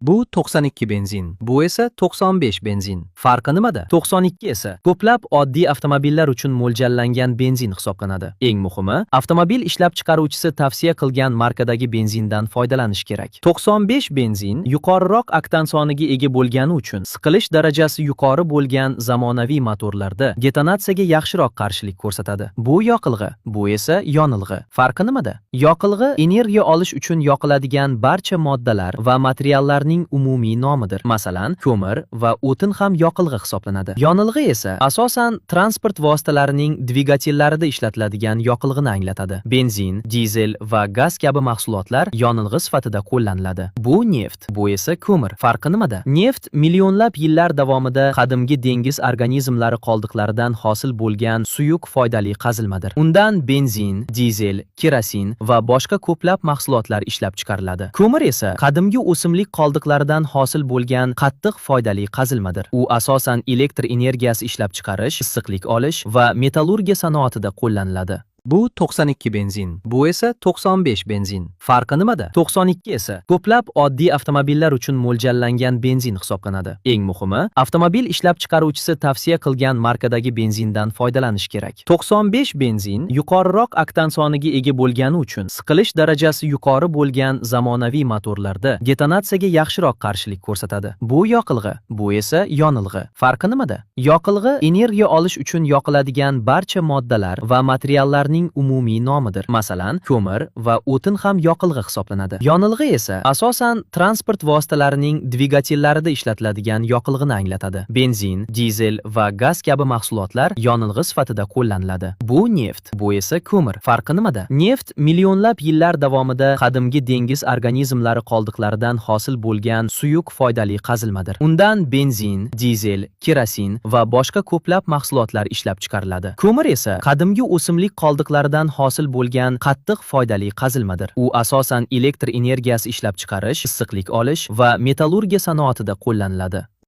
Bu 92 benzin, bu esa 95 benzin. Farqi nimada? 92 esa ko'plab oddiy avtomobillar uchun mo'ljallangan benzin hisoblanadi. Eng muhimi, avtomobil ishlab chiqaruvchisi tavsiya qilgan markadagi benzindan foydalanish kerak. 95 benzin yuqoriroq oktan soniga ega bo'lgani uchun siqilish darajasi yuqori bo'lgan zamonaviy motorlarda detonatsiyaga yaxshiroq qarshilik ko'rsatadi. Bu yoqilg'i, bu esa yonilg'i. Farqi nimada? Yoqilg'i energiya olish uchun yoqiladigan barcha moddalar va materiallarning umumiy nomidir. Masalan, ko'mir va o'tin ham yoqilg'i hisoblanadi. Yonilg'i esa asosan transport vositalarining dvigatellarida ishlatiladigan yoqilg'ini anglatadi. Benzin, dizel va gaz kabi mahsulotlar yonilg'i sifatida qo'llaniladi. Bu neft, bu esa ko'mir. Farqi nimada? Neft millionlab yillar davomida qadimgi dengiz organizmlari qoldiqlaridan hosil bo'lgan suyuq foydali qazilmadir. Undan benzin, dizel, kerosin va boshqa ko'plab mahsulotlar ishlab chiqariladi. Ko'mir esa qadimgi o'simlik qoldiqlaridan hosil bo'lgan qattiq foydali qazilmadir. U asosan elektr energiyasi ishlab chiqarish, issiqlik olish va metallurgiya sanoatida qo'llaniladi. Bu 92 benzin, bu esa 95 benzin. Farqi nimada? 92 esa ko'plab oddiy avtomobillar uchun mo'ljallangan benzin hisoblanadi. Eng muhimi, avtomobil ishlab chiqaruvchisi tavsiya qilgan markadagi benzindan foydalanish kerak. 95 benzin yuqoriroq oktan soniga ega bo'lgani uchun siqilish darajasi yuqori bo'lgan zamonaviy motorlarda detonatsiyaga yaxshiroq qarshilik ko'rsatadi. Bu yoqilg'i, bu esa yonilg'i. Farqi nimada? Yoqilg'i energiya olish uchun yoqiladigan barcha moddalar va materiallarning umumiy nomidir. Masalan, ko'mir va o'tin ham yoqilg'i hisoblanadi. Yonilg'i esa asosan transport vositalarining dvigatellarida ishlatiladigan yoqilg'ini anglatadi. Benzin, dizel va gaz kabi mahsulotlar yonilg'i sifatida qo'llaniladi. Bu neft, bu esa ko'mir. Farqi nimada? Neft millionlab yillar davomida qadimgi dengiz organizmlari qoldiqlaridan hosil bo'lgan suyuq foydali qazilmadir. Undan benzin, dizel, kerosin va boshqa ko'plab mahsulotlar ishlab chiqariladi. Ko'mir esa qadimgi o'simlik qoldiqlaridan hosil bo'lgan qattiq foydali qazilmadir. U asosan elektr energiyasi ishlab chiqarish, issiqlik olish va metallurgiya sanoatida qo'llaniladi.